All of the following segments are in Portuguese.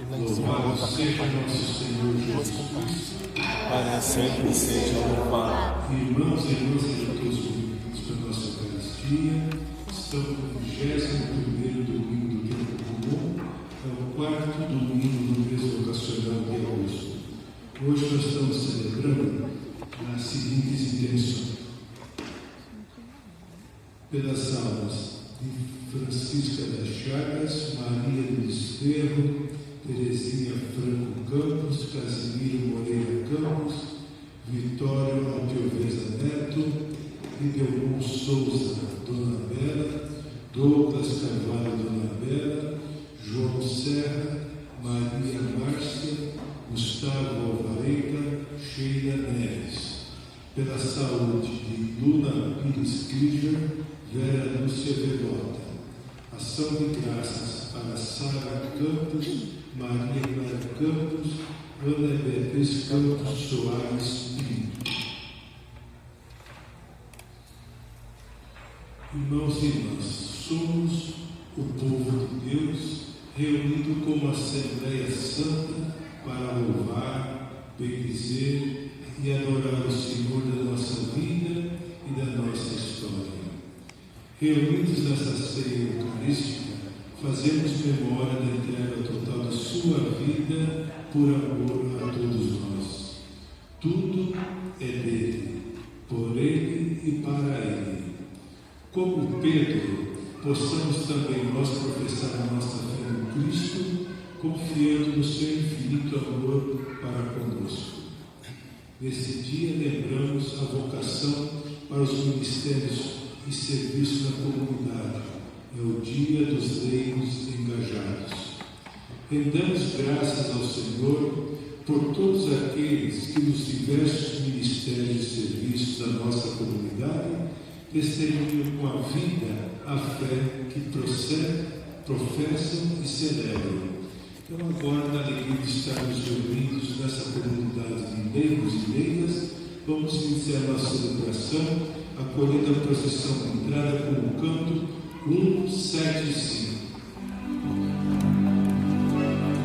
Louvado seja nosso Senhor Jesus Cristo, para sempre seja louvado. Irmãos e irmãs, sejam todos bem-vindos para a nossa Eucaristia. Estamos no 21º domingo do tempo comum, é o 4º domingo do mês vocacional de agosto. Hoje nós estamos celebrando as seguintes intenções: pelas almas de Francisca das Chagas, Maria do Desterro, Terezinha Franco Campos, Casimiro Moreira Campos, Vitório Alpioveza Neto, Idelmon Souza, Dona Bela, Douglas Carvalho, Dona Bela, João Serra, Maria Márcia, Gustavo Alvarenga, Sheila Neves. Pela saúde de Luna Pires Kircher, Vera Lúcia Velota. Ação de graças para Sara Campos, Maria Clara Campos, Ana Beatriz Campos Soares Pinto. Irmãos e irmãs, somos o povo de Deus, reunido como Assembleia Santa para louvar, bendizer e adorar o Senhor da nossa vida e da nossa história. Reunidos nessa ceia eucarística, fazemos memória da entrega total da sua vida por amor a todos nós. Tudo é dele, por ele e para ele. Como Pedro, possamos também nós professar a nossa fé no Cristo, confiando no seu infinito amor para conosco. Nesse dia lembramos a vocação para os ministérios e serviço na comunidade. É o dia dos leigos engajados. Rendamos graças ao Senhor por todos aqueles que nos diversos ministérios e serviços da nossa comunidade testemunham com a vida a fé que professam e celebram. Então agora, na alegria de estarmos reunidos nessa comunidade de leigos e leigas, vamos iniciar a nossa celebração, acolhendo a procissão de entrada com o canto 175.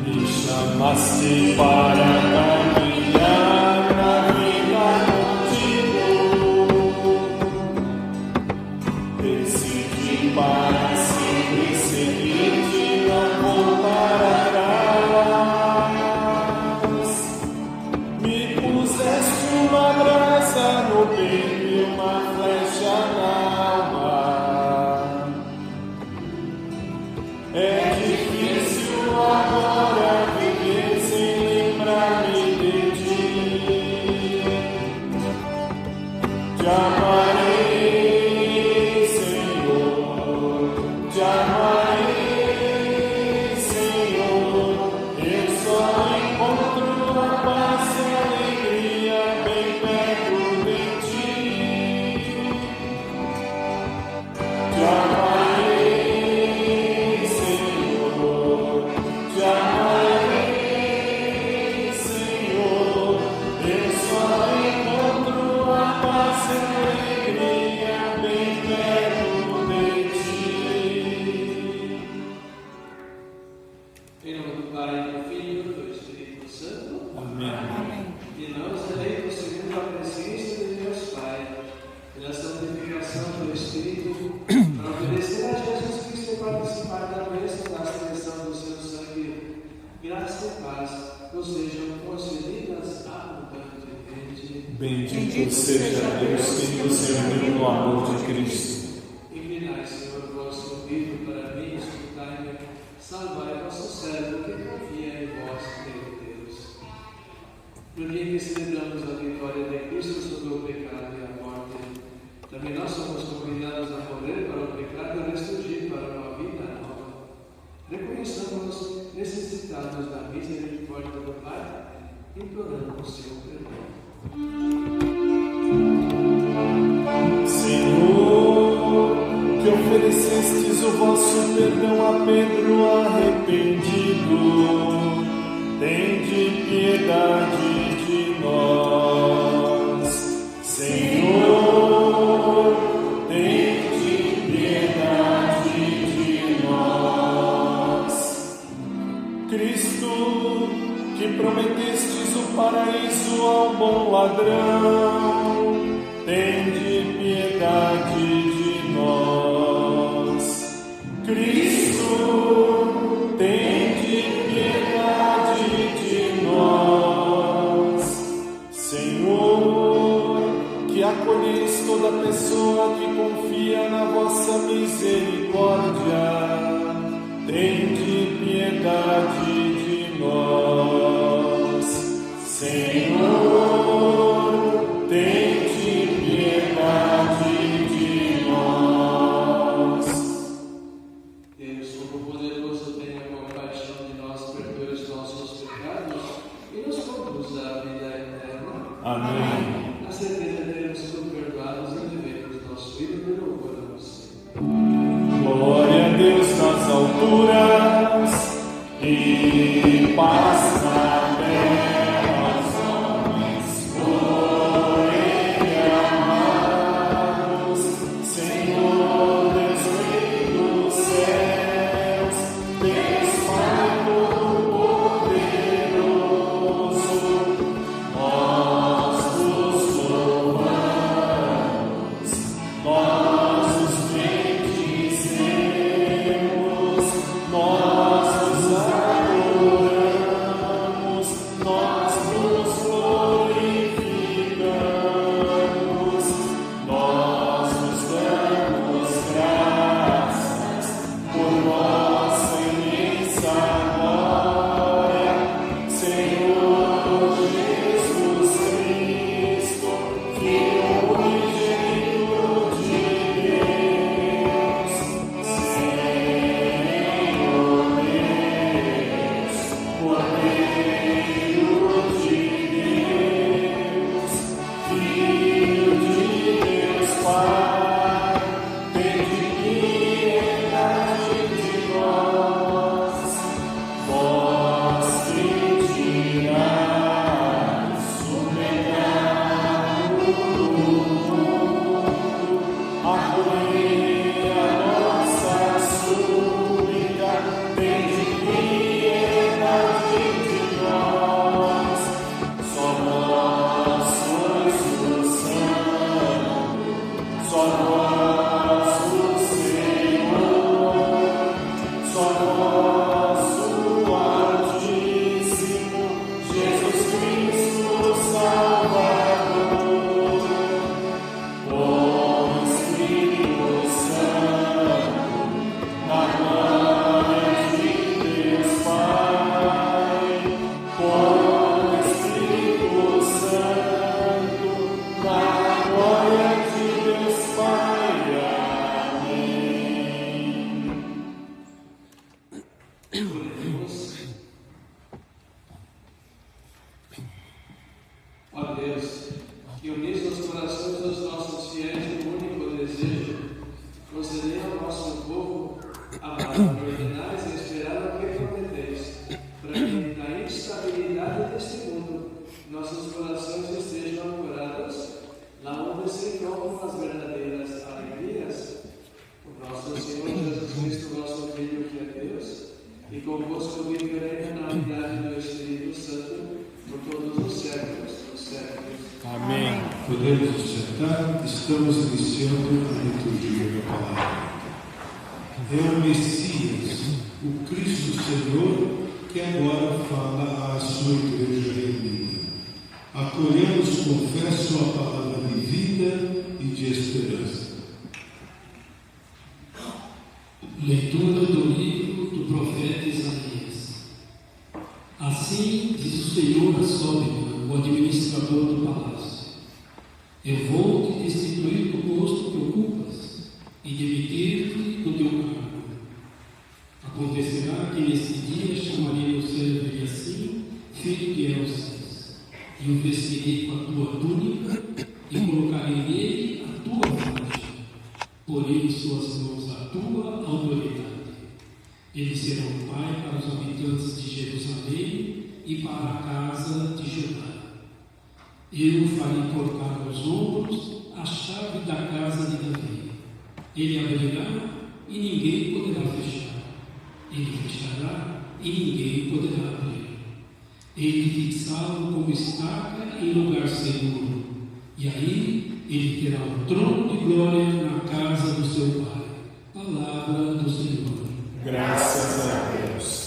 Me chamaste para caminhar na vida contigo, decidi para sempre seguir-te, não voltar atrás. Me puseste uma graça no peito e uma flecha na alma. É difícil agora viver sem lembrar-me de ti. Te amarei, Senhor, te amarei, Senhor. Eu só encontro a paz e a alegria bem perto de ti. Te amarei, Senhor, te amarei, Senhor. Eu só encontro a paz e a alegria bem perto de ti. Em nome do Pai, do Filho e do Espírito Santo. Amém. E nós eleitos segundo a presciência de Deus Pai, pela santificação do Espírito, para obedecer a Jesus Cristo e participar da bênção da ascensão do seu sangue, graça e paz nos sejam concedidas abundantemente. Bendito seja Deus que nos uniu no amor de Cristo. Inclinai, Senhor, o vosso ouvido para mim, escutai-me, salvai vosso servo que confia em vós, meu Deus. No dia que celebramos a vitória de Cristo sobre o pecado e a morte, também nós somos convidados a morrer para o pecado e ressurgir para uma vida nova. Reconheçamos necessitados da misericórdia do Pai, implorando o seu perdão. Senhor, que oferecestes o vosso perdão a Pedro arrependido, tende piedade de nós. Senhor, tende piedade de nós. Cristo, ladrão, tende piedade de nós. Cristo, tende piedade de nós. Senhor, que acolheis toda pessoa que confia na vossa misericórdia, tende piedade de nós. Senhor, tende piedade de nós. Deus Todo-Poderoso, tenha compaixão de nós, perdoe os nossos pecados e nos conduz à vida eterna. Amém. Na certeza de termos sido perdoados e vivemos nosso filho e louvor a você. Glória a Deus nas alturas e paz na terra aos homens por Ele amados. Senhor Deus Rei dos céus, Deus Pai Todo-Poderoso, nós vos louvamos, nós os bendizemos, nós os adoramos, nós vos glorificamos, nós vos damos graças por vossa imensa glória, Senhor Jesus Cristo, Filho unigênito de Deus, Senhor Deus, Cordeiro de Deus, Filho de Deus Pai, tende piedade de nós, vós que tirais o pecado do mundo, acolhei a nossa súplica, tende piedade de nós, só vós sois o Santo, só vós o Senhor, só vós o Altíssimo, Jesus Cristo Salvador, o Espírito Santo, na glória de Deus Pai, com o Espírito Santo, na glória de Deus Pai. Amém. Oremos. Ó Deus, que unis os corações dos nossos fiéis no único desejo, concedei ao nosso povo amar, ordenar e esperar o que prometeis, para que na instabilidade deste mundo nossos corações estejam ancorados lá onde se encontram as verdadeiras alegrias. O nosso Senhor Jesus Cristo, nosso Filho, que é Deus, e convosco viverei na unidade do Espírito Santo por todos os séculos dos séculos. Amém. Podemos nos sentar, estamos iniciando a liturgia da palavra. É o Messias, o Cristo Senhor, que agora fala à sua igreja reunida. Acolhemos com fé sua palavra de vida e de esperança. Leitura do livro do profeta Isaías. Assim diz o Senhor a Sóbima, o administrador do palácio: eu vou te destituir do posto que ocupas e demitir-te do teu cargo. Acontecerá que nesse dia chamarei o servo Eliacim, filho de Elzas, e o vestirei com a tua túnica e colocarei nele a tua faixa. Porei em suas mãos a tua autoridade. Ele será um pai para os habitantes de Jerusalém e para a casa de Judá. Eu farei colocar aos ombros a chave da casa de Davi. Ele abrirá e ninguém poderá fechar. Ele fechará e ninguém poderá abrir. Ele fixá-lo como estaca em lugar seguro, e aí ele terá um trono de glória na casa do seu Pai. Palavra do Senhor. Graças a Deus.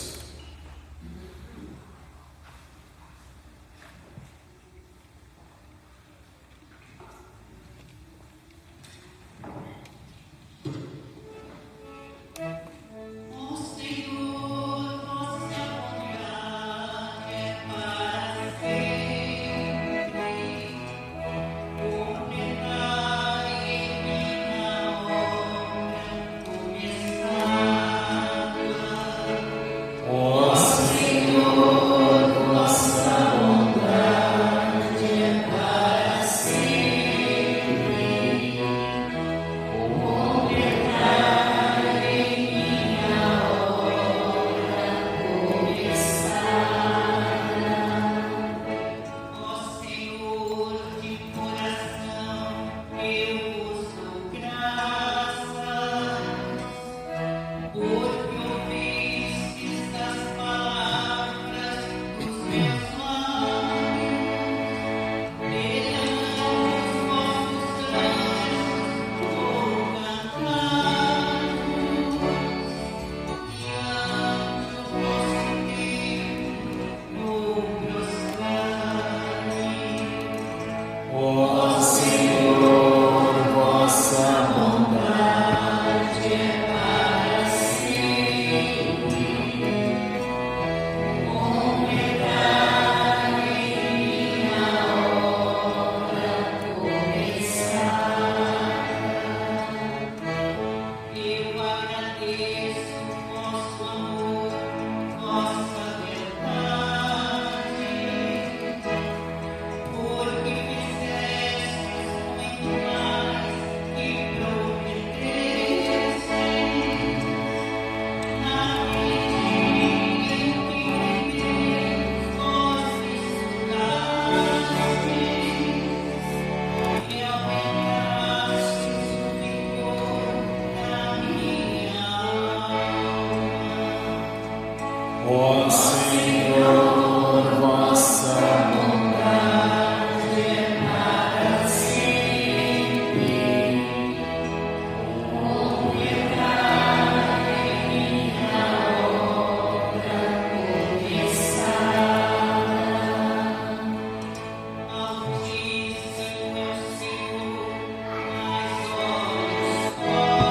Ó Senhor, vossa bondade é para sempre. Operai em minha obra começada. Altíssimo é o Senhor, mais olhos pobres.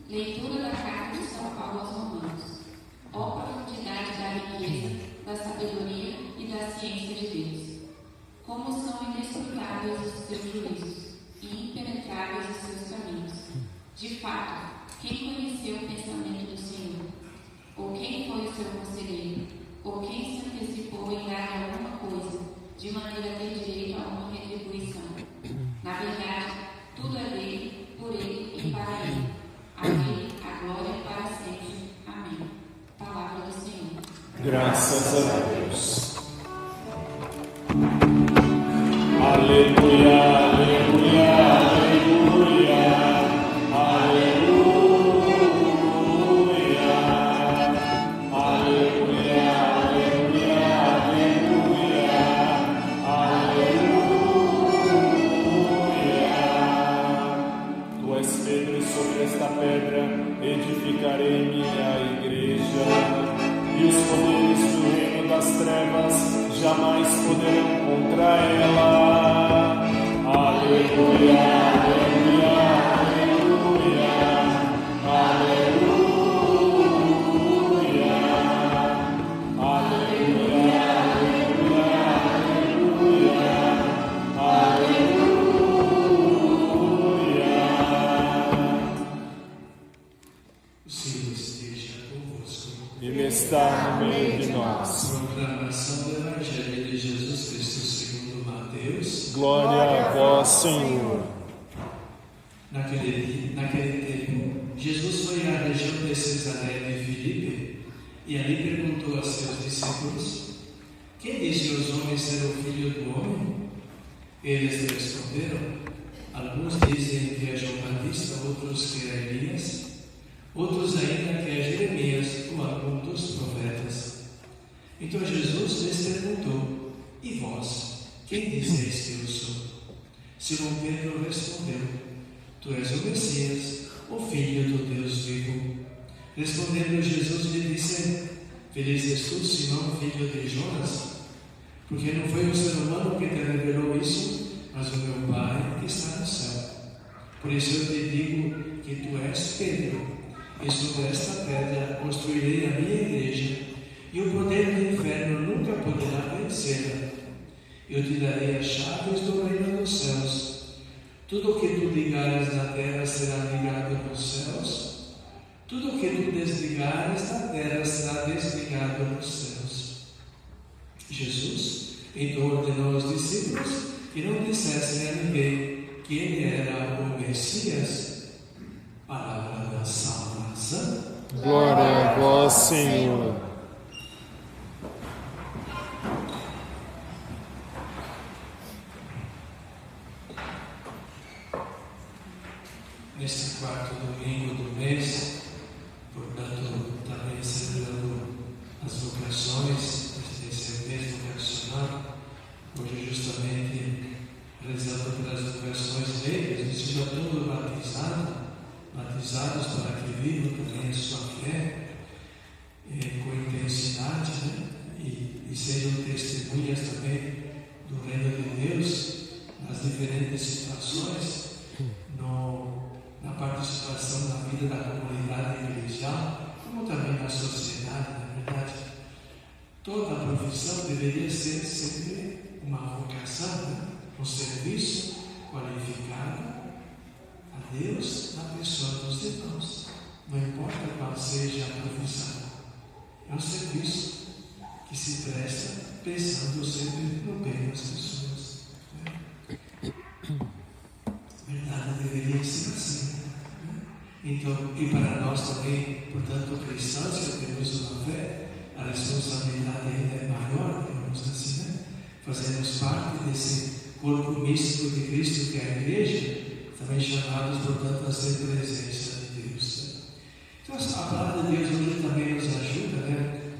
Leitura da Carta de São Paulo aos Romanos. Ó profundidade da riqueza, da sabedoria e da ciência de Deus! Como são inescrutáveis os seus juízos e impenetráveis os seus caminhos! De fato, quem conheceu o pensamento do Senhor? Ou quem foi o seu conselheiro? Ou quem se antecipou em dar alguma coisa, de maneira a ter direito a uma retribuição? Na verdade, tudo é dele, por ele e para ele. A Ele a glória para sempre. Amém. Palavra do Senhor. Graças a Deus. Aleluia, aleluia, aleluia, aleluia, aleluia, aleluia, aleluia. Tu és Pedro, e sobre esta pedra edificarei minha igreja, e os poderes do reino das trevas jamais poderão contra ela. Aleluia, aleluia, aleluia, aleluia, aleluia, aleluia, aleluia. O Senhor esteja convosco. Ele está no meio de nós. Proclamação do Evangelho de Jesus Cristo segundo Mateus. Glória a vós, Senhor. Naquele tempo, Jesus foi à região de Cesareia de Filipe e ali perguntou a seus discípulos: quem dizem os homens ser o Filho do Homem? Eles responderam: alguns dizem que é João Batista, outros que é Elias, outros ainda que é Jeremias ou algum dos profetas. Então Jesus lhes perguntou: e vós, quem dizeis que eu sou? Simão Pedro respondeu: tu és o Messias, o Filho do Deus vivo. Respondendo Jesus lhe disse: feliz és tu, Simão, filho de Jonas, porque não foi o ser humano que te revelou isso, mas o meu Pai que está no céu. Por isso eu te digo que tu és Pedro, e sobre esta pedra construirei a minha igreja, e o poder do inferno nunca poderá vencê-la. Eu te darei as chaves do reino dos céus. Tudo o que tu ligares na terra será ligado nos céus. Tudo o que tu desligares na terra será desligado nos céus. Jesus então ordenou aos discípulos que não dissessem a ninguém que ele era o Messias. Palavra da salvação. Glória a vós, Senhor. Neste quarto domingo do mês, portanto, também celebrando as vocações, esse mês vocacional, hoje justamente rezando pelas vocações leigas, que sejam todos batizados para que vivam também a sua fé com intensidade, né? E sejam testemunhas também do reino de Deus nas diferentes situações, na participação na vida da comunidade eclesial, como também na sociedade. Na verdade, toda a profissão deveria ser sempre uma vocação, né? Um serviço qualificado a Deus na pessoa dos irmãos. Não importa qual seja a profissão, é um serviço que se presta pensando sempre no bem das pessoas, né? Verdade, deveria ser assim, né? Então, e para nós também, portanto, cristãos que temos uma fé, a responsabilidade ainda é maior, digamos assim, né? Fazemos parte desse corpo místico de Cristo que é a igreja, também chamados, portanto, a ser presença de Deus, né? Então, a palavra de Deus hoje também nos ajuda, né,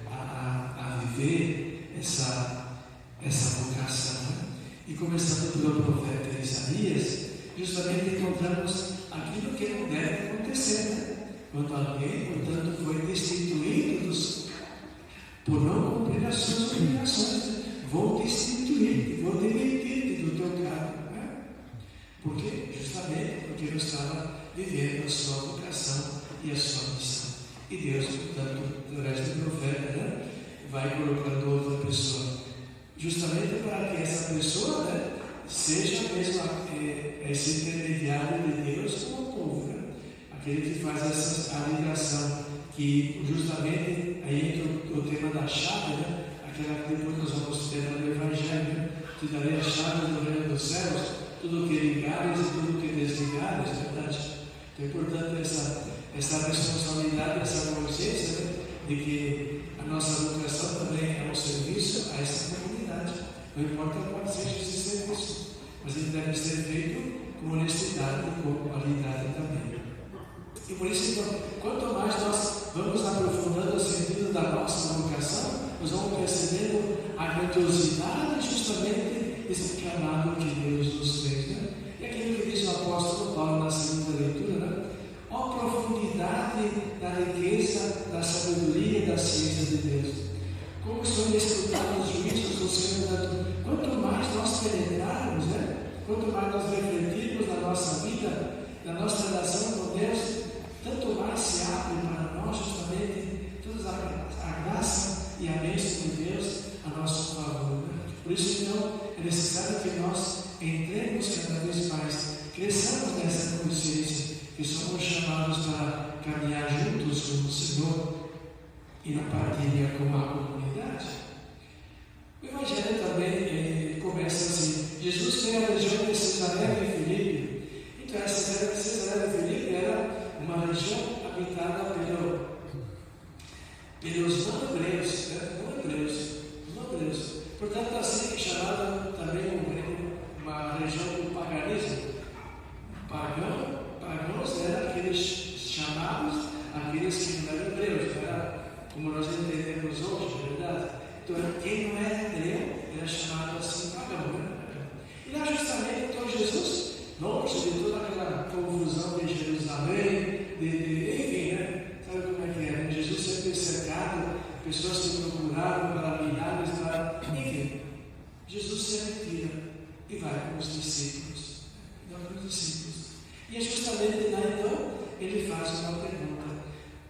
a viver essa vocação, né? E começando pelo profeta Isaías, justamente encontramos aquilo que não deve acontecer, né? Quando alguém, portanto, foi destituído por não cumprir as suas obrigações, né? Vou destituir, vou demitir do teu cargo, né? Porque não estava vivendo a sua vocação e a sua missão. E Deus, portanto, através do profeta, né, vai colocando outra pessoa, justamente para que essa pessoa, né, seja mesmo esse intermediário de Deus com o povo, né? Aquele que faz a ligação, que justamente aí entra o tema da chave, né? Aquela que depois nós vamos ter no Evangelho, né? Te darei a chave do reino dos céus, tudo que ligares e tudo que desligares, verdade? Então é importante essa responsabilidade, essa consciência, né? De que a nossa vocação também é um serviço a essa comunidade. Não importa qual seja esse serviço, mas ele deve ser feito com honestidade e com qualidade também. E por isso, então, quanto mais nós vamos aprofundando o sentido da nossa vocação, nós vamos percebendo a grandiosidade justamente desse chamado que Deus nos fez, né? E aquilo que diz o apóstolo Paulo na segunda leitura, né? Ó profundidade da riqueza, da sabedoria e da ciência de Deus. como são inescrutáveis os juízos do Senhor. Quanto mais nós penetrarmos, quanto mais nós refletirmos na nossa vida, na nossa relação com Deus, tanto mais se abre para nós justamente toda a graça e a bênção de Deus a nosso favor. Por isso, então, é necessário que nós entremos cada vez mais, cresçamos nessa consciência que somos chamados para caminhar juntos com o Senhor e na partilha com a comunidade. O Evangelho também começa assim: Jesus foi à região de Cesareia de Filipe. Então, essa Cesareia de Filipe era uma região habitada pelos não-hebreus, não-hebreus. Portanto, assim chamada também uma região do paganismo. Pagãos eram aqueles chamados, aqueles que não eram hebreus, era como nós entendemos hoje, na verdade. Então, quem não era hebreu era chamado assim pagão. E lá justamente, então, Jesus, longe de toda aquela confusão de Jerusalém, enfim, sabe como é que era? Jesus sempre cercado, pessoas que procuravam para milagres, enfim, Jesus se retira e vai com os discípulos. E é justamente lá então ele faz uma pergunta: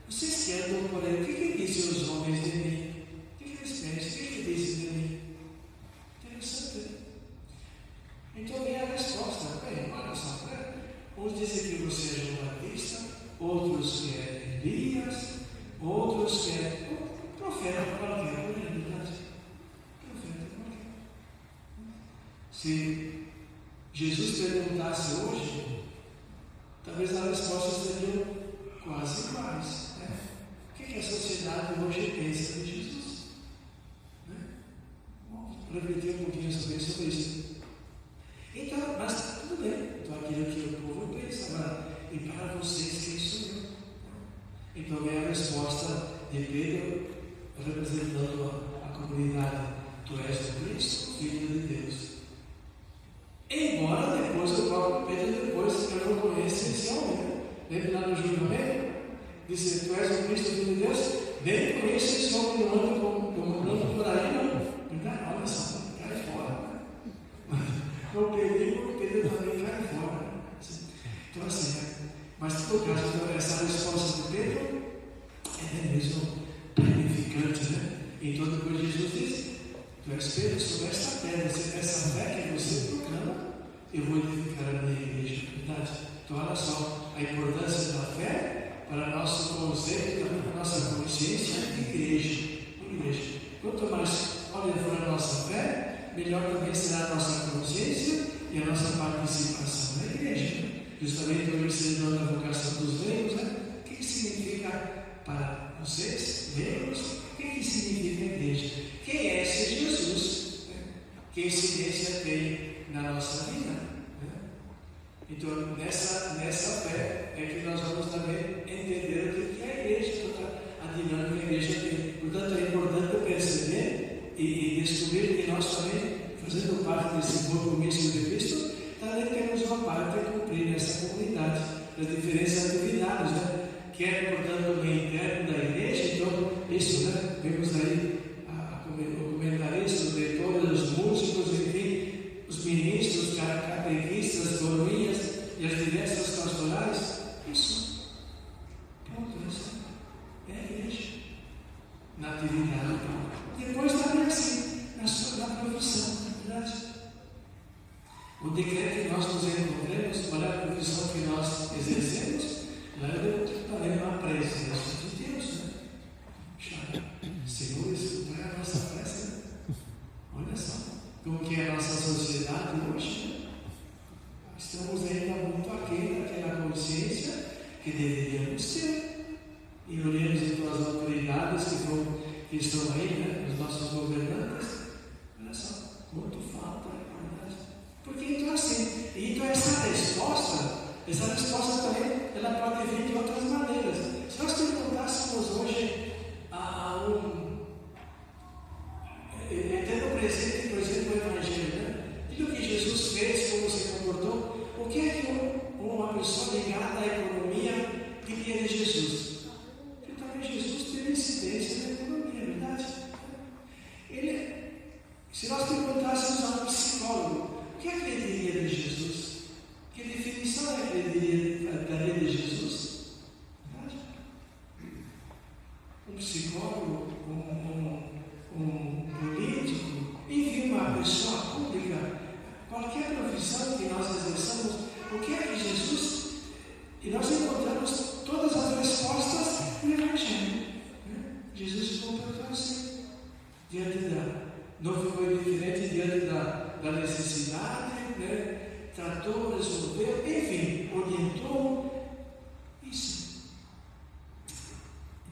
vocês que andam por aí, o que dizem os homens de mim? O que eles pensam? O que dizem de mim? Interessante. Então vem a resposta. Olha só, uns dizem que você é João Batista, outros que é Elias, outros que é profeta qualquer, não é verdade? Profeta qualquer. Se Jesus perguntasse hoje, talvez a resposta seria quase iguais. O que a sociedade hoje pensa de Jesus? Vamos refletir um pouquinho sobre isso. Então, mas tudo bem. Então, aquilo que o povo pensa, agora, e para vocês, quem sou eu? Então, vem a resposta de Pedro, representando a comunidade: tu és o Cristo, Filho de Deus. Embora depois o próprio Pedro, depois que eu não conheço esse homem, lembra lá no julgamento? Disse: tu és o Cristo, Filho de Deus, nem conheço esse homem, não anda como por aí, não. Verdade? Olha só, cai fora. Com o Pedro também cai fora. Então, assim, mas em todo caso, essa resposta de Pedro é mesmo planificante, Então, depois Jesus disse: tu és Pedro sobre esta pedra, essa fé que você proclama, eu vou edificar a minha igreja. Verdade? Então, olha só a importância da fé para nosso conceito, também para nossa consciência de igreja. Quanto mais olha for a nossa fé, melhor também será a nossa consciência e a nossa participação na igreja. Justamente hoje ensinando a vocação dos leigos, o que significa para vocês, leigos, o que significa a igreja? Quem é esse Jesus? Que incidência tem na nossa vida? Então, nessa fé é que nós vamos também entender o que é a igreja, toda a dinâmica da igreja tem. Portanto, é importante perceber e descobrir que nós também, fazendo parte desse corpo místico de Cristo, também temos uma parte a cumprir nessa comunidade, das diferentes atividades, que é, portanto, o meio interno da igreja. Então, isso, vemos aí o comentarista, os leitores, os músicos, enfim, os ministros, catequistas, coroinhas e as diversas pastorais. Isso, pronto, isso é a igreja, na atividade. Depois também assim, na profissão, na verdade. O decreto que nós nos encontramos, olha a profissão que nós exercemos, também é uma presença de Deus. Senhor, escutar a nossa prece. Olha só, como que é a nossa sociedade hoje. Estamos ainda muito aquém daquela consciência que deveríamos ter. E olhamos então as autoridades que estão aí, os nossos governantes. Olha só, quanto falta, verdade. Porque então assim, então essa resposta também, ela pode vir de outras maneiras. Se nós perguntássemos hoje tendo presente, por exemplo, o Evangelho, tudo que Jesus fez, como se comportou, o que é que uma pessoa ligada à economia diria de Jesus? Porque também Jesus teve incidência na economia, verdade? psicólogo, um político, enfim, uma pessoa pública, qualquer profissão que nós exerçamos, o que é que Jesus... E nós encontramos todas as respostas no Evangelho. Jesus se comportou assim, não foi diferente diante da necessidade, tratou, resolveu, enfim, orientou. Isso.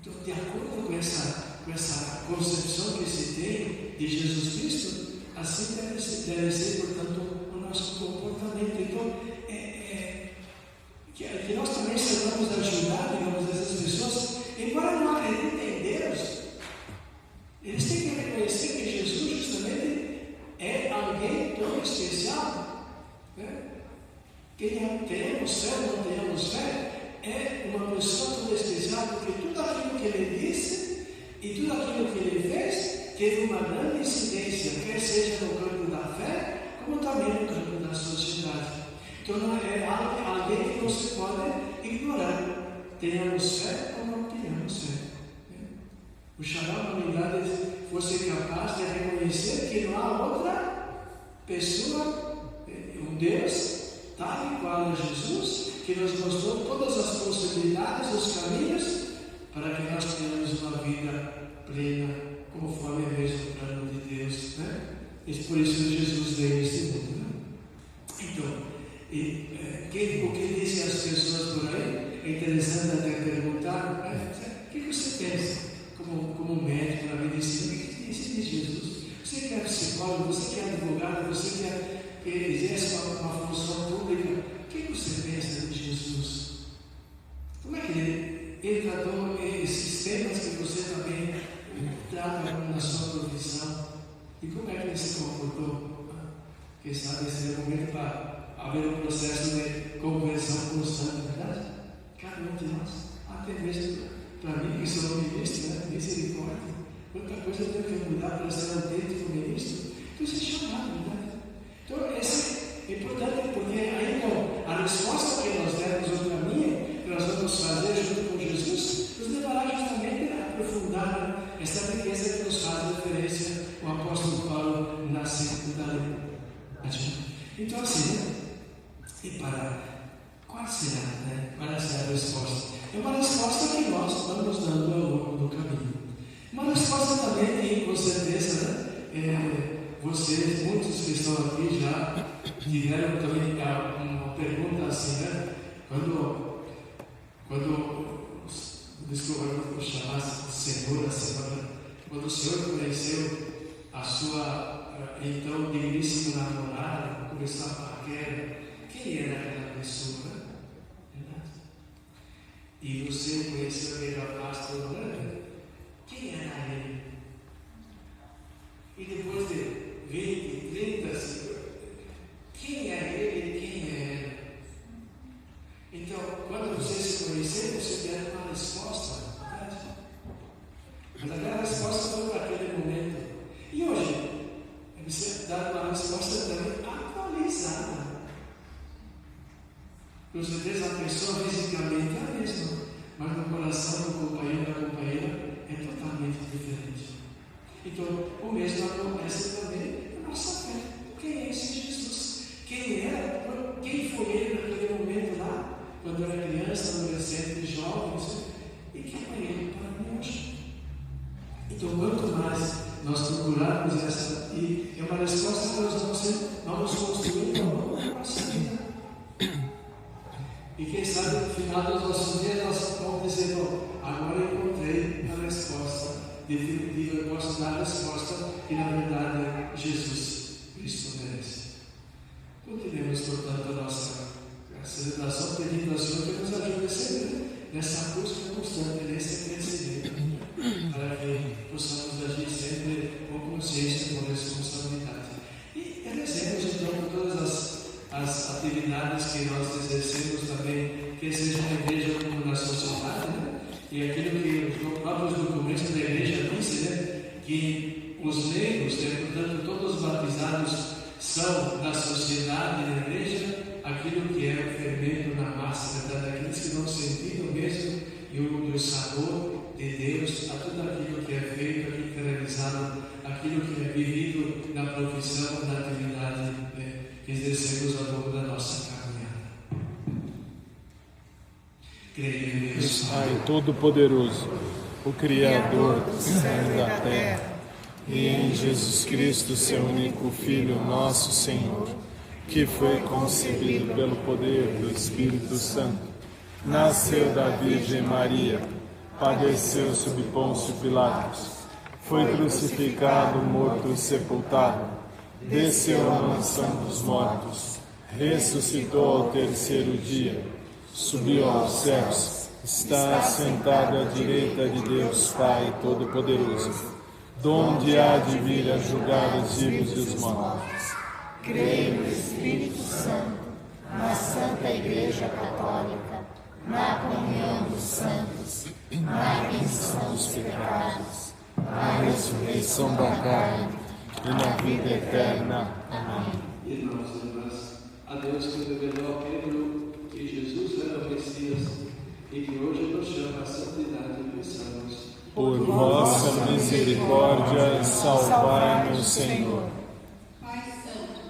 Então, de acordo com essa concepção que se tem de Jesus Cristo, assim deve ser, portanto, o nosso comportamento. Então, que nós também saibamos ajudar, digamos, essas pessoas, embora não acreditem em Deus, eles têm que reconhecer que Jesus justamente é alguém tão especial. Tenhamos fé ou não tenhamos fé, é uma pessoa tão especial, porque tudo aquilo que ele disse e tudo aquilo que ele fez teve uma grande incidência, quer seja no campo da fé, como também no campo da sociedade. Então não é alguém que não se pode ignorar. Tenhamos fé ou não tenhamos fé. O Shalom, na verdade, fosse capaz de reconhecer que não há outra pessoa, um Deus, tal e qual a Jesus, que nos mostrou todas as possibilidades, os caminhos, para que nós tenhamos uma vida plena, conforme o mesmo plano de Deus. E por isso Jesus veio a este mundo. Então, o que dizem as pessoas por aí, é interessante até perguntar, o que você pensa como médico na medicina? O que diz de Jesus? Você que é psicólogo, você que é advogado, você que exerce uma função pública, o que você pensa de Jesus? Como é que ele tratou esses temas que você também trata na sua profissão? E como é que ele se comportou? Quem sabe esse é o momento para haver um processo de conversão constante, verdade? Cada um de nós, até mesmo para mim, que sou ministro, misericórdia, quanta coisa eu tenho que mudar para ser autêntico ministro. Então, isso é chamado, verdade? Então, é importante, porque aí a resposta que nós demos, o caminho que nós vamos fazer junto com Jesus, nos levará justamente a aprofundar essa riqueza que nos faz referência o apóstolo Paulo na segunda lei. Então, assim, e qual será, Qual será a resposta? É uma resposta que nós vamos dando ao longo do caminho. Uma resposta também que, com certeza, vocês, muitos que estão aqui já tiveram também uma pergunta assim, Quando desculpa, eu vou chamar Senhor, quando o Senhor conheceu a sua, então, digníssima namorada, começou a paquera, quem era aquela pessoa? Verdade? E você conheceu aquele rapaz todo grande? Quem era ele? E depois de 20, 30, 50, quem é ele e quem é ela? Então, quando você se conhecer, você der uma resposta, verdade? Mas aquela resposta foi para aquele momento. E hoje, você dá uma resposta também atualizada. Com certeza a pessoa fisicamente é a mesma, mas no coração do companheiro da companheira é totalmente diferente. Então, o mesmo acontece também na nossa fé. Quem é esse Jesus? Quem era? Quem foi ele naquele momento lá, quando era criança, adolescente, jovem? E quem é ele para mim hoje? Então, quanto mais nós procurarmos essa, e é uma resposta que nós vamos construir ao longo da nossa vida. E quem sabe no final dos nossos dias nós vamos dizer, agora eu encontrei a resposta definitiva, eu posso dar a resposta que na verdade Jesus Cristo merece. Continuemos, portanto, a nossa celebração pedindo ao Senhor que nos ajude sempre nessa busca constante, nesse crescimento, para que possamos agir sempre com consciência, com responsabilidade. E rezemos então por todas as atividades que nós exercemos também, que seja na igreja como na sociedade, e aquilo que os próprios documentos da igreja dizem, que os leigos, portanto todos os batizados, são da sociedade da igreja aquilo que é o fermento na massa, verdade? Aqueles que vão sentindo mesmo e o sabor em Deus a tudo aquilo que é feito, aquilo que é realizado, aquilo que é vivido na profissão, na atividade que exercemos ao longo da nossa caminhada. Creio em Deus Pai Todo-Poderoso, o Criador do céu e da terra, e em Jesus Cristo, seu único Filho, nosso Senhor, que foi concebido pelo poder do Espírito Santo, nasceu da Virgem Maria, padeceu sob Pôncio Pilatos, foi crucificado, morto e sepultado, desceu à mansão dos mortos, ressuscitou ao terceiro dia, subiu aos céus, está assentado à direita de Deus Pai Todo-Poderoso, donde há de vir a julgar os vivos e os mortos. Creio no Espírito Santo, na Santa Igreja Católica, na comunhão dos santos, na remissão dos pecados, na ressurreição da carne e na vida eterna. Amém. Irmãos e irmãs, a Deus que revelou a Pedro que Jesus era o Messias e que hoje nos chama a santidade, pensamos. Por vossa misericórdia, salvai-nos, Senhor. Pai Santo,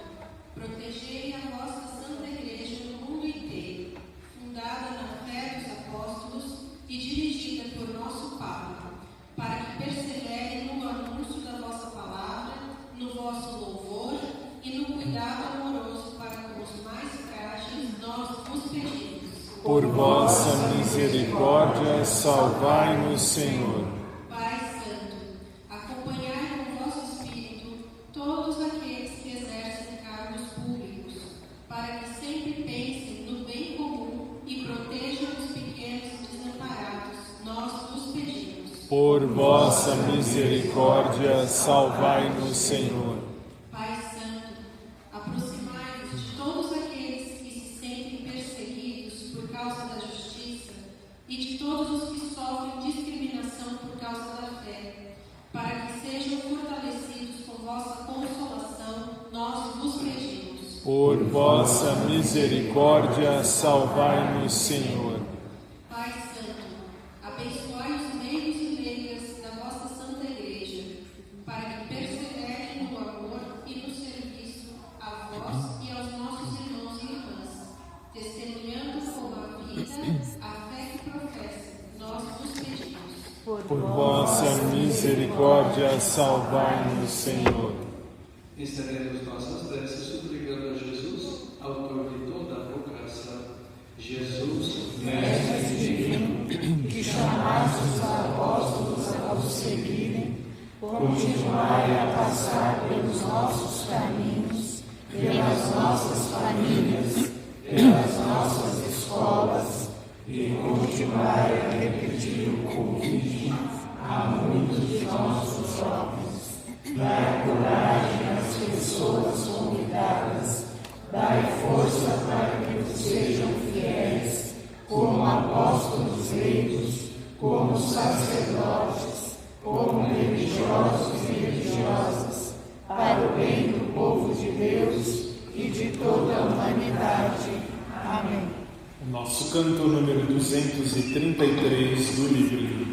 protegei a vossa Santa Igreja no mundo inteiro, fundada na fé dos apóstolos e dirigida por nosso Papa, para que persevere no anúncio da vossa palavra, no vosso louvor e no cuidado amoroso para com os mais frágeis, nós vos pedimos. Por vossa misericórdia, salvai-nos, Senhor. Pai Santo, acompanhai com vosso Espírito todos aqueles que exercem cargos públicos, para que sempre pensem no bem comum e protejam os pequenos e desamparados, nós vos pedimos. Por vossa misericórdia, salvai-nos, Senhor. Pai Santo, aproximai-vos de todos aqueles que se sentem perseguidos por causa da justiça e de todos os que sofrem discriminação por causa da fé, para que sejam fortalecidos com vossa consolação, nós vos pedimos. Por vossa misericórdia, salvai-nos, Senhor. Pai Santo, abençoai os leigos e leigas da vossa Santa Igreja, para que perseverem no amor e no serviço a vós e aos nossos irmãos e irmãs, testemunhando com a vida a fé que professam, nós vos pedimos. Por vossa misericórdia, salvai-nos, Senhor. Estendemos nossas preces suplicando a Jesus, autor de toda a vocação. Jesus, Mestre divino, que chamais os apóstolos a vos seguirem, continuai a passar pelos nossos caminhos, pelas nossas famílias, pelas nossas escolas, e continuai a repetir o convite a muitos de nossos jovens. Dai coragem às pessoas convidadas, dai força para que vos sejam fiéis, como apóstolos leigos, como sacerdotes, como religiosos e religiosas, para o bem do povo de Deus e de toda a humanidade. Amém. O nosso canto número 233 do livro.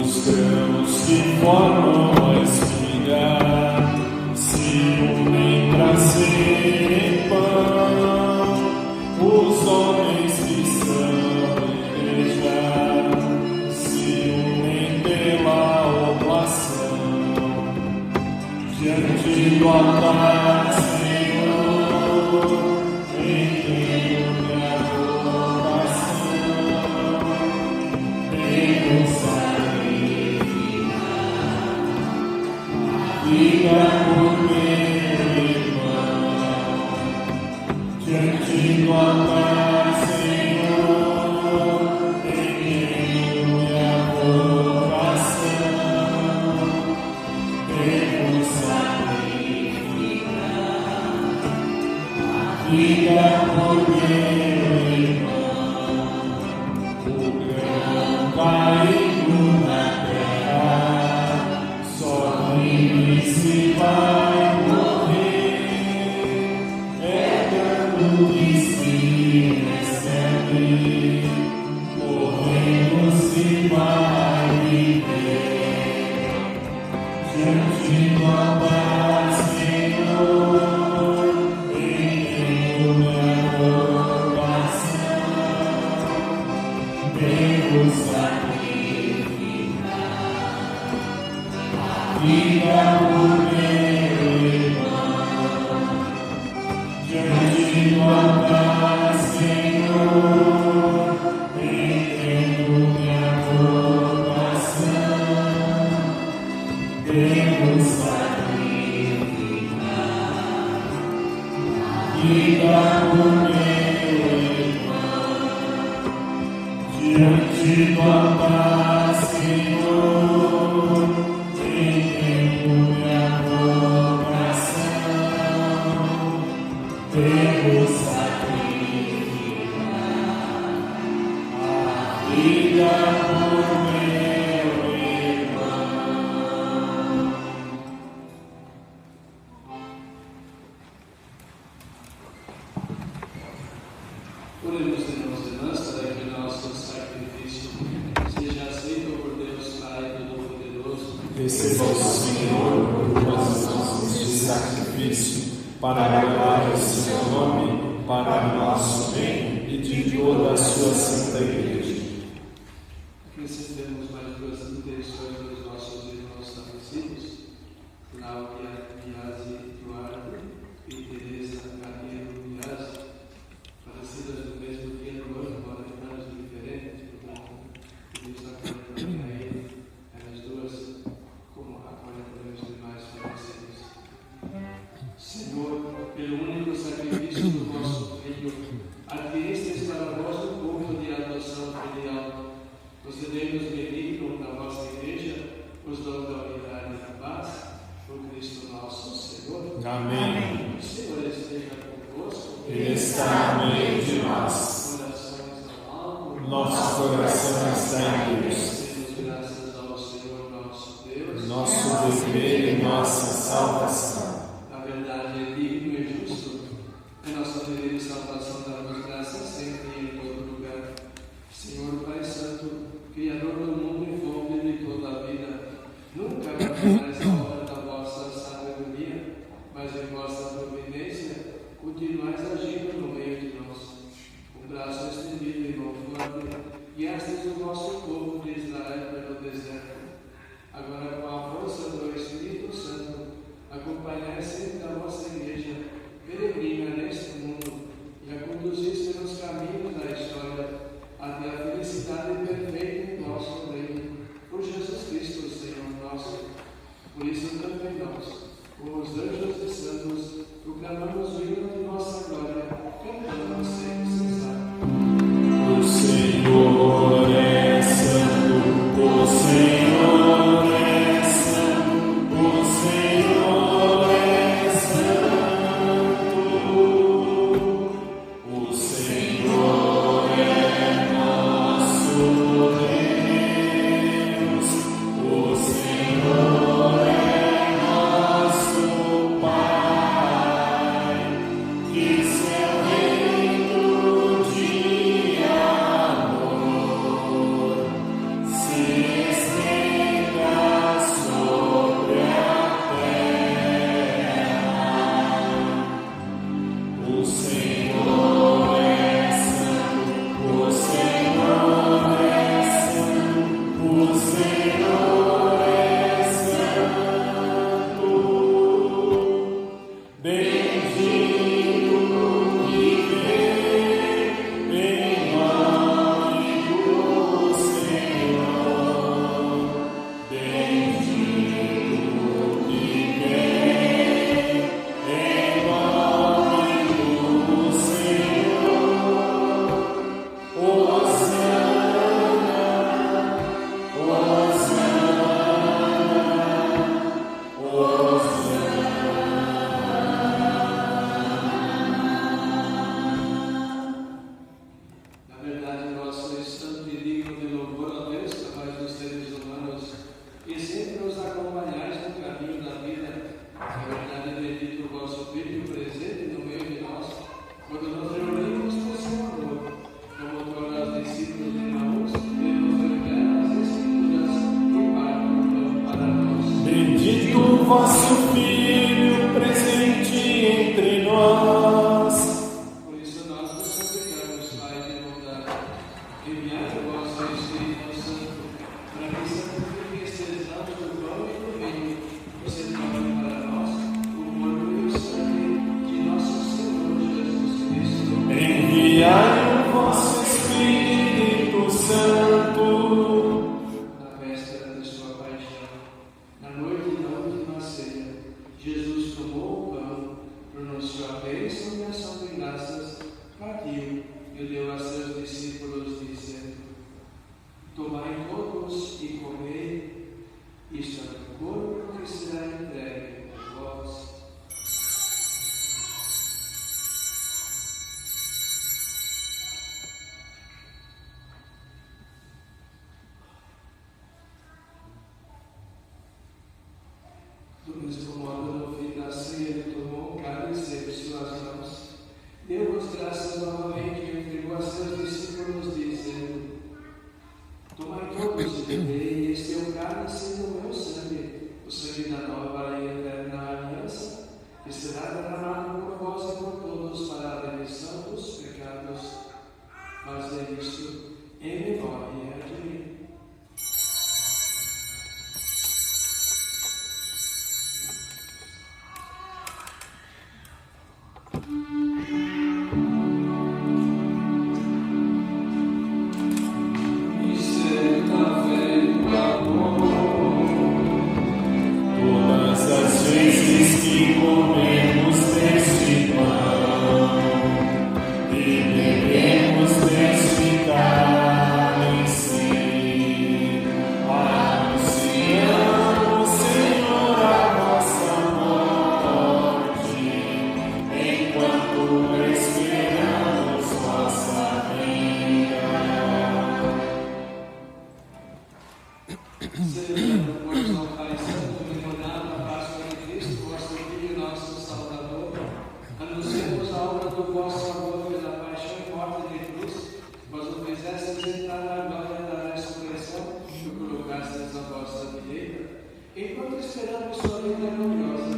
Os grãos que formam a espiga se unem para serem pão. Os homens que são igreja se unem pela oblação. Diante do altar, Senhor, em minha adoração, Deus sacrificar. vem-vos sacrificar a vida por meu irmão, diante do altar, Senhor, entendo minha vocação, vem-vos sacrificar a vida por diante do altar, Senhor, entendo minha vocação, vem-vos sacrificar a vida por meu irmão. Oremos, irmãos e irmãs, para que o nosso sacrifício seja aceito por Deus Pai Todo-Poderoso. Receba o Senhor por nossas mãos de sacrifício, para agradar o seu nome, para nosso bem e de toda a sua santa igreja. Acrescentemos mais duas intenções dos nossos irmãos falecidos, Cláudia Biasi Duarte e Teresa Carneiro Biasi, falecidas no mesmo dia do ano, embora em anos diferentes, portanto, pedimos a também a ele, elas duas, como acolhem também os demais falecidos. Senhor, pelo único sacrifício do vosso Filho, adquiristes para vós o culto de adoção filial. Concedei-nos benigno na vossa igreja os dons da unidade e da paz, por Cristo nosso Senhor. Amém. O Senhor esteja convosco. Ele está no meio de nós. Corações ao alto. Nosso coração está em Deus. Demos graças ao Senhor nosso Deus. Nosso dever e nossa salvação. Na verdade, é digno e justo. É nosso dever e salvação darmos graças sempre e em todo lugar. Senhor Pai Santo, Criador do mundo e fonte de toda a vida, nunca abandonais a obra da vossa sabedoria, mas em vossa providência continuais agindo no meio de nós. Com braço estendido e mão forte, guiastes o vosso povo de Israel pelo deserto. Agora, com a força do Espírito Santo, acompanhai sempre a vossa igreja peregrina neste mundo e a conduzis pelos caminhos da história até a felicidade perfeita em nosso reino, por Jesus Cristo, Senhor nosso. Por isso também nós, com os anjos e santos, proclamamos o hino de vossa glória, cantando sem cessar. O Senhor é santo, o Senhor é santo, o Senhor é santo, o Senhor é nosso Deus, o Senhor é nosso Pai, que seu reino de amor se estenda sobre a terra. O Senhor é santo, o Senhor é santo, o Senhor é santo. Bendito que vem em nome do Senhor. Bendito que vem em nome do Senhor. Hosana, Hosana, Na verdade, nosso santo e digno de louvor a Deus, capaz dos seres humanos, e sempre nos acompanhais no caminho da vida. Na verdade, bendito o vosso Filho presente no meio de nós, quando nos reunimos no seu amor, como torna os discípulos de Emaús, que nos revela as Escrituras e parte o pão para nós. Bendito o vosso Filho presente entre nós. Por isso nós vos suplicamos, Pai de bondade, enviai o vosso vosso Espírito Santo, para que santifiquem estes exames do pão e do vinho, você torne para nós o corpo e o sangue de nosso Senhor Jesus Cristo. Enviai o vosso Espírito Santo. Na véspera de sua paixão, na noite da última ceia, Jesus tomou o pão, pronunciou a bênção e ação de graças, partiu e o deu a seus discípulos, dizendo: tomai todos e comei, isto é o corpo que será entregue por vós. Do mesmo modo, no fim da ceia, ele tomou o cálice em suas mãos, deu-vos graças novamente e entregou a seus discípulos, dizendo: tomai todos e bebei, este é o cálice do meu sangue, o sangue da nova e eterna aliança, que será derramado por vós e por todos para a remissão dos pecados. Fazei isto em memória de mim. Todas as vezes que comemos deste pão e bebemos deste cálice, anunciamos, Senhor, a vossa morte, enquanto esperamos vossa vinda. Celebrando, pois, ao Pai Santo, memoriando a Páscoa de Cristo, vosso Filho, nosso Salvador, anunciamos a obra do vosso amor pela paixão e morte de cruz, vós o fizestes entrar na glória da ressurreição e o colocastes à vossa direita. Enquanto esperamos sua vida gloriosa,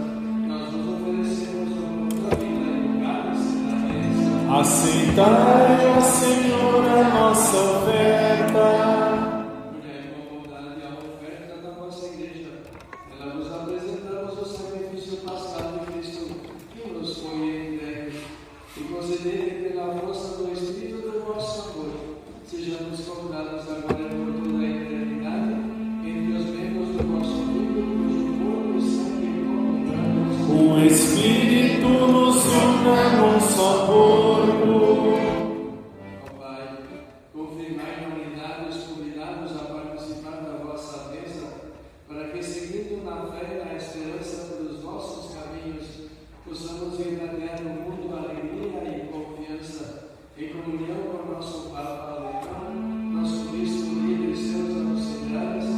nós vos oferecemos o pão da vida e o cálice da bênção. Aceitai, ó Senhor, a nossa oferta. Mulher, com bondade a oferta da vossa igreja, ela vos apresentamos o sacrifício pascal de Cristo, que nos foi entregue, e concedei que pela força do Espírito do vosso amor, sejamos colocados agora e por toda a eternidade, entre os membros do vosso Filho, cujo corpo e sangue comungamos. O Espírito nos una num só corpo. Ó Pai, confirmai na unidade os convidados a participar da vossa mesa, para que, seguindo na fé e na esperança pelos vossos caminhos, possamos ir na terra no mundo alegria e confiança, em comunhão com nosso Papa Alemão, nosso Bispo líder e seus auxiliares,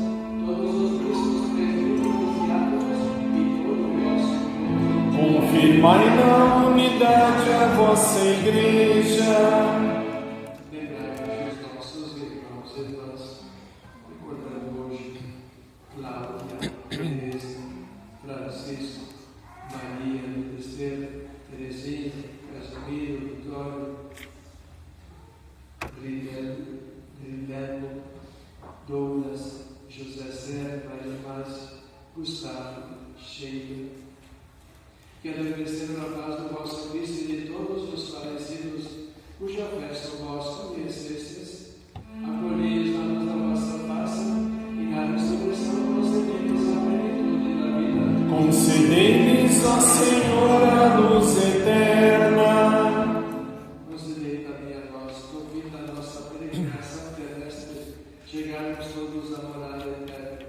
todos os bispos, presbíteros, diáconos e todo o vosso povo. Confirmai na unidade a vossa igreja. Lembrai-vos dos nossos irmãos e irmãs, recordando hoje Cláudia, Teresa, Francisco, Maria, Esther, Terezinha, Casimiro, Vitório, Brilhano, Douglas, José Serra, Maria Márcia, Gustavo, Sheila. Que adormeceram na paz do vosso Cristo e de todos os falecidos, cuja fé são vós conhecestes, acolhei-os na luz da vossa face e na ressurreição concedei-lhes a plenitude da vida. Concedei-lhes, ó Senhor, a luz eterna. Concedei também a nós, convite a nossa peregrinação terrestre, chegarmos todos à morada eterna,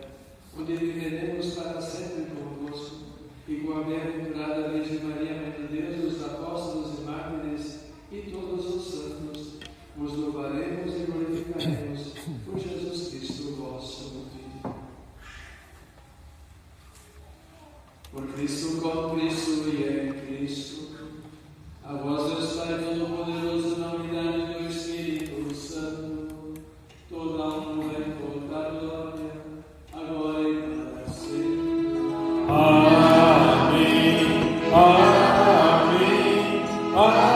onde viveremos para sempre convosco, e com a bem-aventurada Virgem Maria, Mãe de Deus, os apóstolos e mártires e todos os santos, vos louvaremos e glorificaremos por Jesus Cristo, vosso Filho. Por Cristo, com Cristo e em Cristo, a vós, Deus Pai Todo-Poderoso, na unidade do Espírito Santo, toda a honra e toda a glória, agora e para sempre. Amém. Amém. Amém. Amém.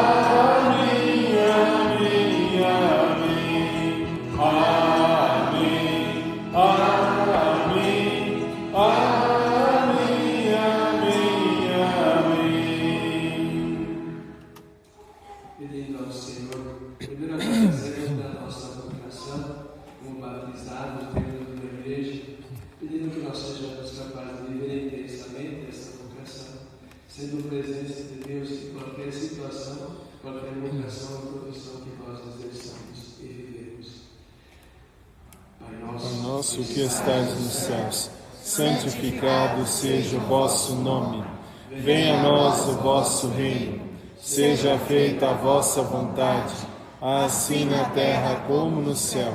Amém. batizados dentro de uma igreja, pedindo que nós sejamos capazes de viver intensamente essa vocação, sendo presença de Deus em qualquer situação, qualquer vocação ou profissão que nós exerçamos e vivemos. Pai nosso que estais nos céus, santificado seja o vosso nome. Venha a nós o vosso reino. Seja feita a vossa vontade, assim na terra como no céu.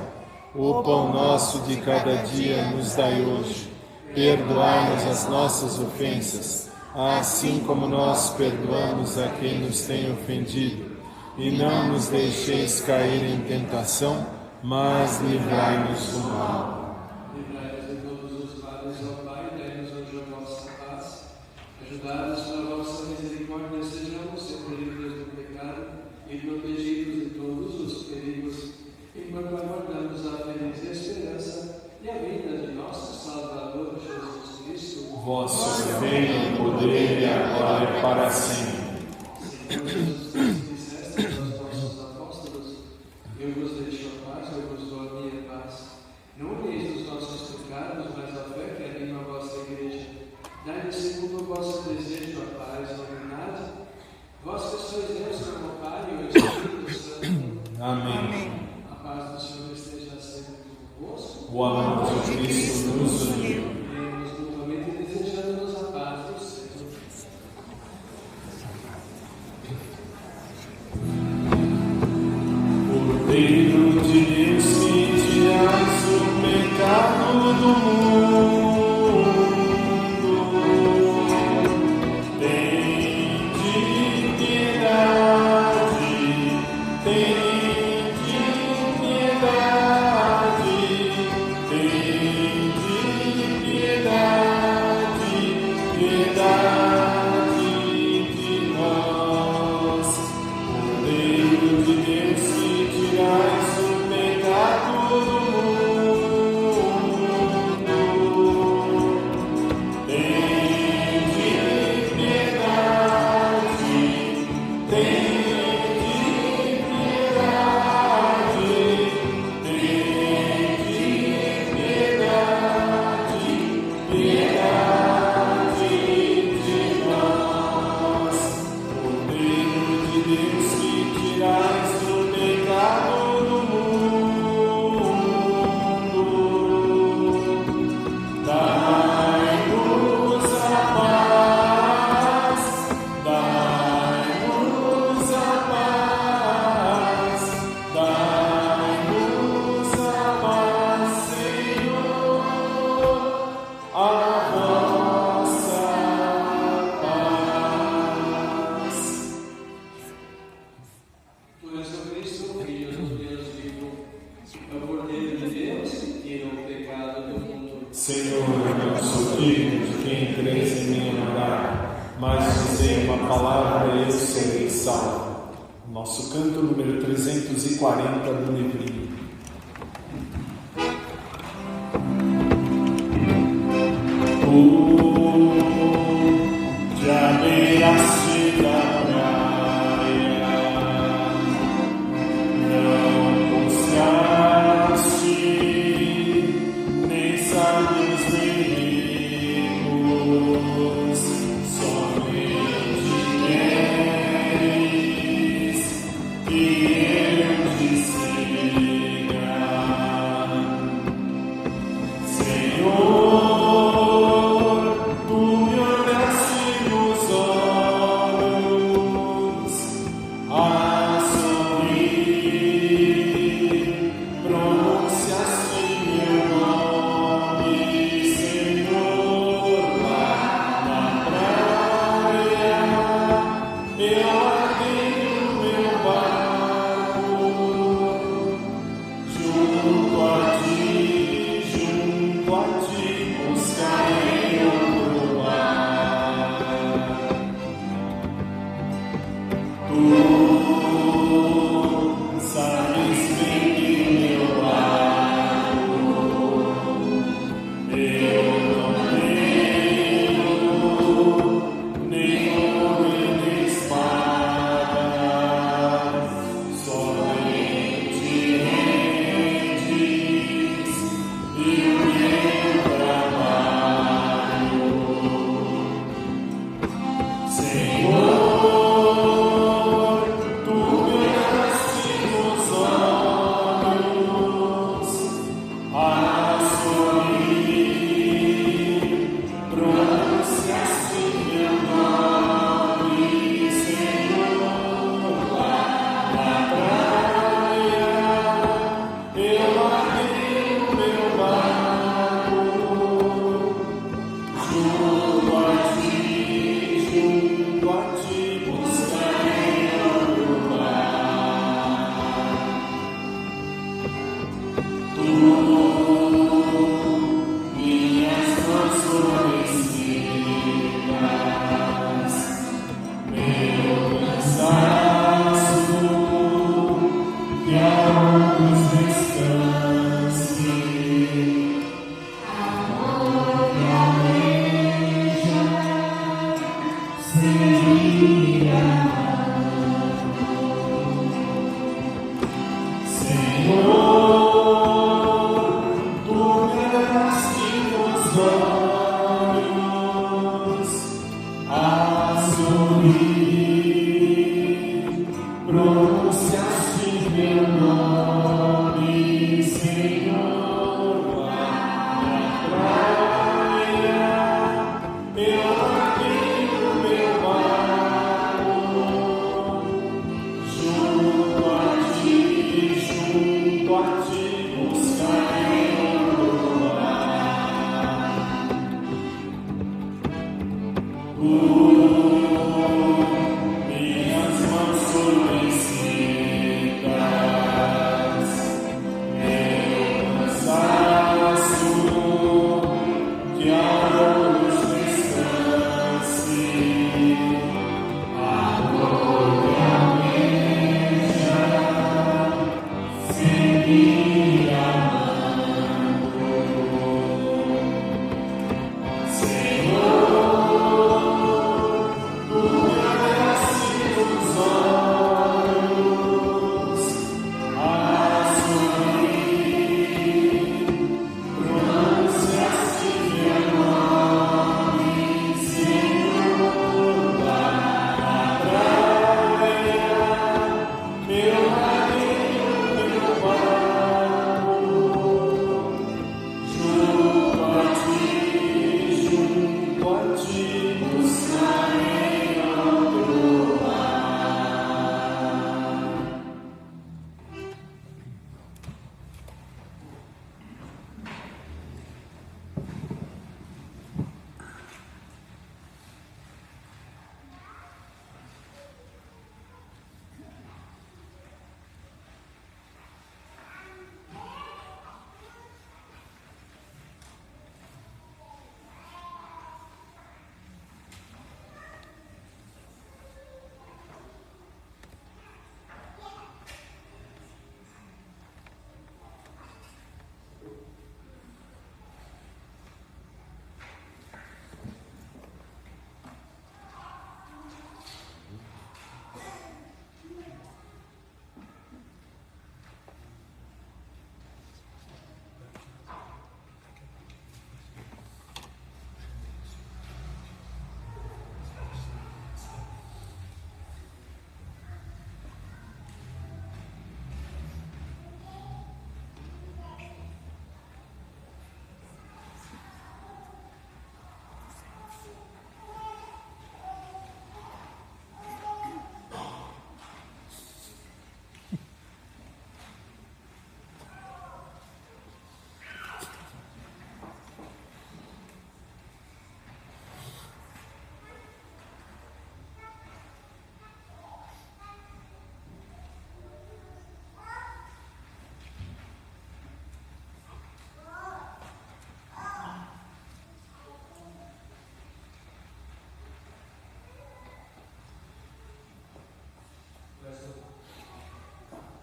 O pão nosso de cada dia nos dai hoje. Perdoai-nos as nossas ofensas, assim como nós perdoamos a quem nos tem ofendido. E não nos deixeis cair em tentação, mas livrai-nos do mal. Livrai-nos de todos os males, ó Pai, dai-nos hoje a vossa paz. Ajudados pela vossa misericórdia, sejamos sempre livres do pecado e protegidos de todos os perigos, enquanto aguardamos a feliz esperança e a vinda de nosso Salvador Jesus Cristo. Vosso reino, poder e a glória para sempre. Senhor Jesus Cristo, disseste aos vossos apóstolos: eu vos deixo a paz, eu vos dou a minha paz. Não olheis os nossos pecados, mas a fé que anima a vossa igreja. Dai-nos segundo o vosso desejo a paz e a unidade. Vós que sois Deus, como Pai e o Espírito Santo. Amém. A paz do Senhor esteja sempre convosco. O amor de Cristo nos uniu. Iremos mutuamente desejando-nos a paz do Senhor. Cordeiro de Deus, que tirais o pecado do mundo, tende piedade, tende piedade, tende piedade, piedade de nós. Cordeiro de Deus, que tirais o pecado do Senhor, eu não sou digno de quem entreis em minha morada, mas dizei uma palavra e eu serei salvo. Nosso canto número 340 do livrinho. Tu te abeiraste da praia, não buscaste nem sábios nem ricos, somente queres que eu te siga, Senhor.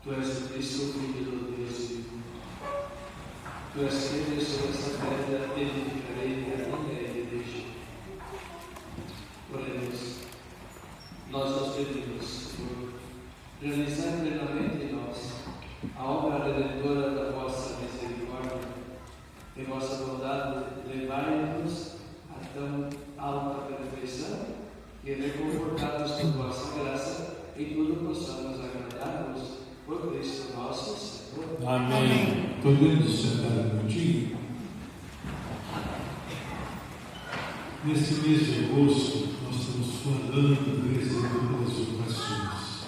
Tu és o Cristo, o Filho do Deus vivo. Tu és Pedro, sobre essa pedra edificarei a minha igreja. Oremos. Nós nos pedimos, Senhor, realizar plenamente em nós a obra redentora da vossa misericórdia. Em vossa bondade, levai-nos a tão alta perfeição e reconfortados por vossa graça, em tudo possamos agradar-vos por Cristo nosso Senhor. Amém. Podemos sentar um minutinho? Nesse mês de agosto, nós estamos falando das vocações.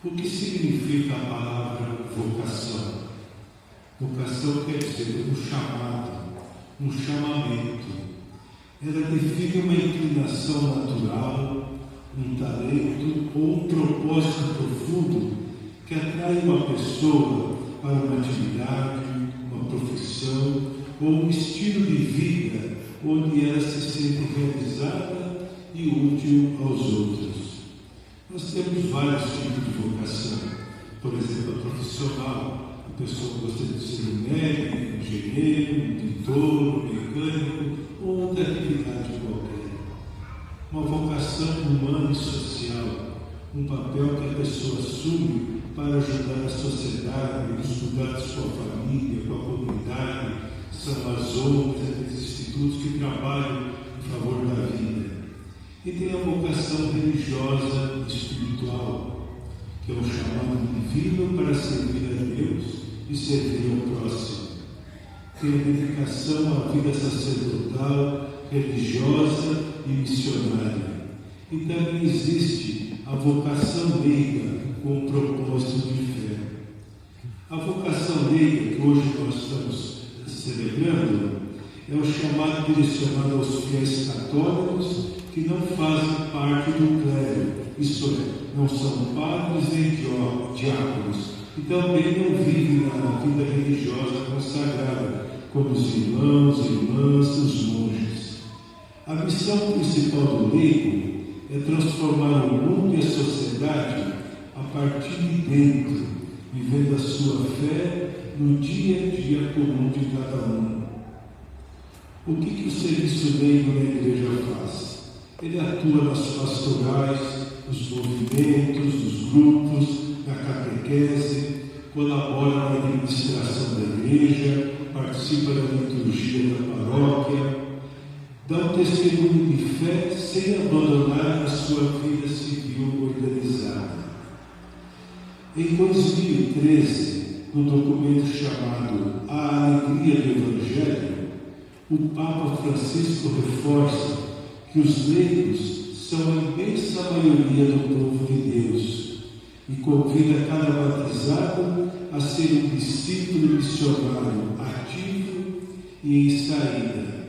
O que significa a palavra vocação? Vocação quer dizer um chamado, um chamamento. Ela define uma inclinação natural, um talento ou um propósito profundo que atrai uma pessoa para uma atividade, uma profissão ou um estilo de vida onde ela se sente realizada e útil aos outros. Nós temos vários tipos de vocação. Por exemplo, a profissional. A pessoa gostaria de ser um médico, um engenheiro, um pintor, um mecânico ou outra atividade qualquer. Uma vocação humana e social, um papel que a pessoa assume para ajudar a sociedade, os cuidados com a família, com a comunidade, são as ONGs, aqueles institutos que trabalham em favor da vida. E tem a vocação religiosa e espiritual, que é um chamado divino para servir a Deus e servir ao próximo. Tem a dedicação à vida sacerdotal, religiosa e missionária. E também existe a vocação leiga com o propósito de fé. A vocação leiga que hoje nós estamos celebrando é o chamado direcionado aos fiéis católicos que não fazem parte do clero, isto é, não são padres nem diáconos, e também não vivem na vida religiosa consagrada, como os irmãos, irmãs, os monges. A missão principal do leigo é transformar o mundo e a sociedade a partir de dentro, vivendo a sua fé no dia a dia comum de cada um. O que o serviço leigo na igreja faz? Ele atua nas pastorais, nos movimentos, nos grupos, na catequese, colabora na administração da igreja, participa da liturgia da paróquia, dá um testemunho de fé sem abandonar a sua vida civil organizada. Em 2013, no documento chamado A Alegria do Evangelho, o Papa Francisco reforça que os leigos são a imensa maioria do povo de Deus e convida cada batizado a ser um discípulo missionário ativo e em saída.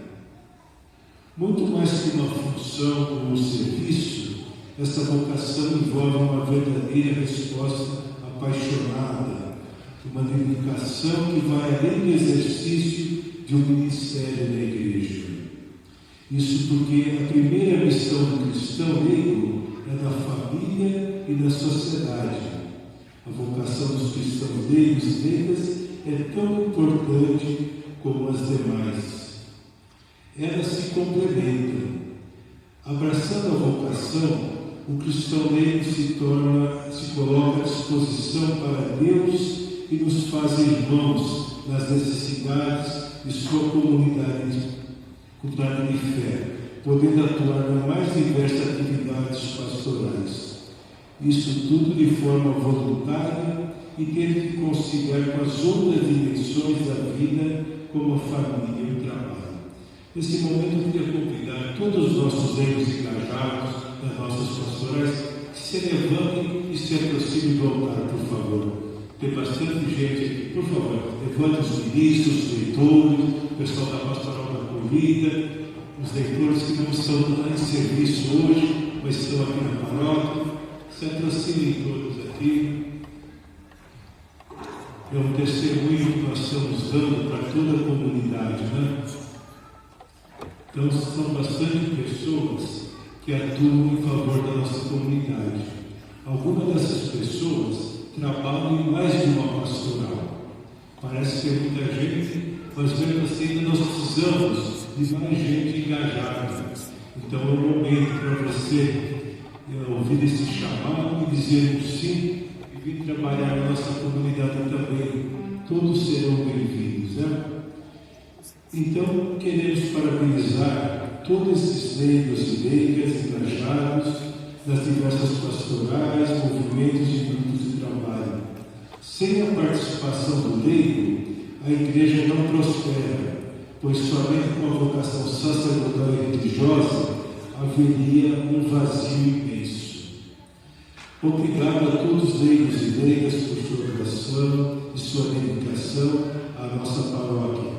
Muito mais que uma função ou um serviço, essa vocação envolve uma verdadeira resposta apaixonada, uma dedicação que vai além do exercício de um ministério na igreja. Isso porque a primeira missão do cristão leigo é na família e na sociedade. A vocação dos cristãos leigos e leigas é tão importante como as demais. Elas se complementam. Abraçando a vocação, o cristão leigo se coloca à disposição para Deus e nos faz irmãos nas necessidades de sua comunidade de fé, podendo atuar nas mais diversas atividades pastorais. Isso tudo de forma voluntária e tendo que conciliar com as outras dimensões da vida, como a família e o trabalho. Nesse momento, eu queria convidar todos os nossos leigos engajados nas nossas pastorais que se levantem e se aproximem do altar, por favor. Tem bastante gente aqui, por favor, levante os ministros, os leitores, o pessoal da pastoral da acolhida, os leitores que não estão em serviço hoje, mas estão aqui na paróquia, se aproximem todos aqui. É um testemunho que nós estamos dando para toda a comunidade, né? Então, são bastante pessoas que atuam em favor da nossa comunidade. Algumas dessas pessoas trabalho em mais de uma pastoral. Parece que é muita gente, mas mesmo assim nós precisamos de mais gente engajada. Então é um momento para você ouvir esse chamado e dizer um sim e vir trabalhar na nossa comunidade também. Todos serão bem-vindos, né? Então queremos parabenizar todos esses leigos e leigas engajados nas diversas pastorais, movimentos e grupos de trabalho. Sem a participação do leigo, a igreja não prospera, pois somente com a vocação sacerdotal e religiosa haveria um vazio imenso. Obrigado a todos os leigos e leigas por sua oração e sua dedicação à nossa paróquia.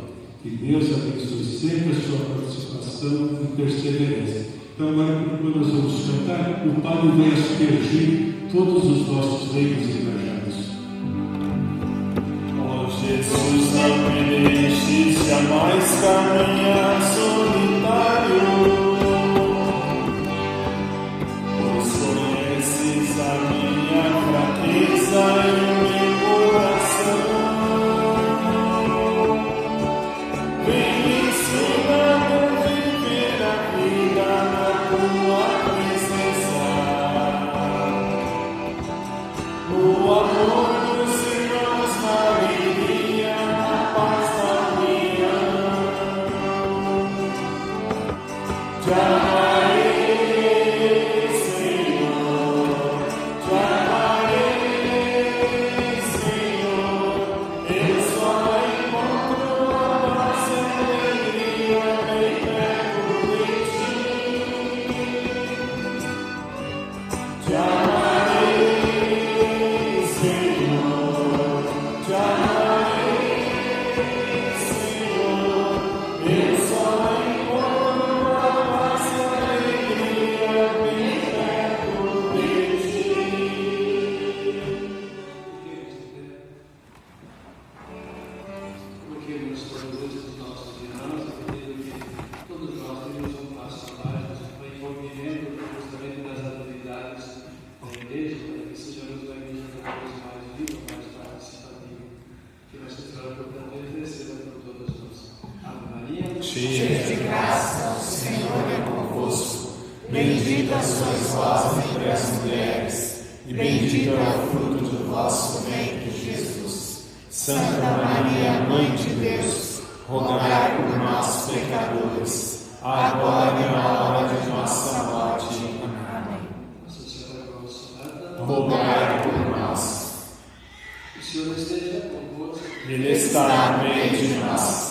Que Deus abençoe sempre a sua participação e perseverança. Então agora, quando nós vamos cantar, o Padre vai aspergir todos os nossos leigos engajados. Ó Jesus, não me deixes jamais caminhar solitário, pois conheces a minha fraqueza e o meu coração. Vem me ensinar a viver a vida na tua presença, no amor dos irmãos, na alegria, na paz da união. Te amarei, Senhor, te amarei, Senhor. Eu só encontro a nossa alegria bem perto de ti. Te amarei, Senhor, te amarei, Senhor. Eu só encontro a nossa alegria bem perto de ti. Porque nos produtos dos nossos irmãos, pedindo que todos nós temos um passo a mais no envolvimento justamente das atividades da igreja, para que sejamos uma igreja cada vez mais viva, mais participativa. Que Nossa Senhora, portanto, interceda por todos nós. Ave Maria, Cheia de graça, o Senhor é convosco. Bendita sois vós entre as mulheres, e bendito é o fruto do vosso ventre, Jesus. Santa Maria, Mãe de Deus, rogai por nós, pecadores, agora e na hora de nossa morte. Amém. Nossa Senhora Consolada, Rogai por nós. o Senhor esteja convosco. Ele está no meio de nós.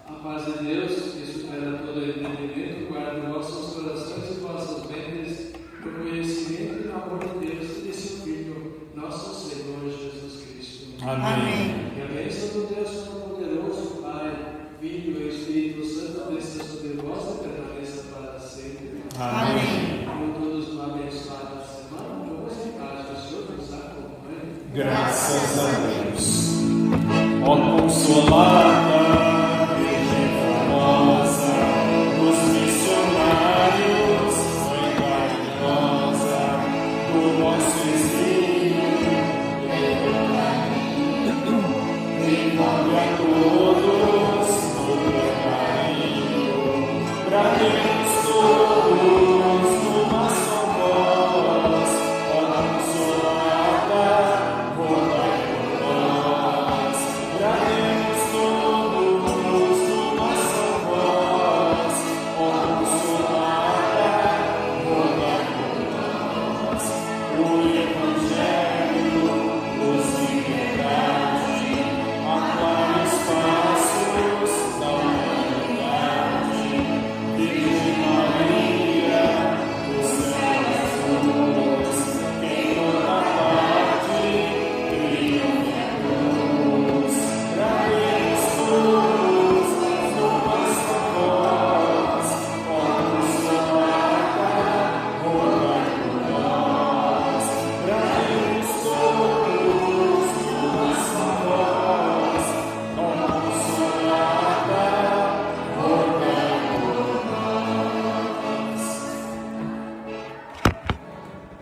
A paz de Deus, que supera todo entendimento, guarde vossos corações e vossas mentes no conhecimento e no amor de Deus e de seu Filho, nosso Senhor Jesus Cristo. Amém. Que a bênção do Deus Todo-Poderoso, Pai, Filho e Espírito Santo, desça sobre vós e permaneça para sempre. Amém. Com todos uma abençoada semana, vamos em paz, que o Senhor nos acompanhe. Graças a Deus. Ó Consolar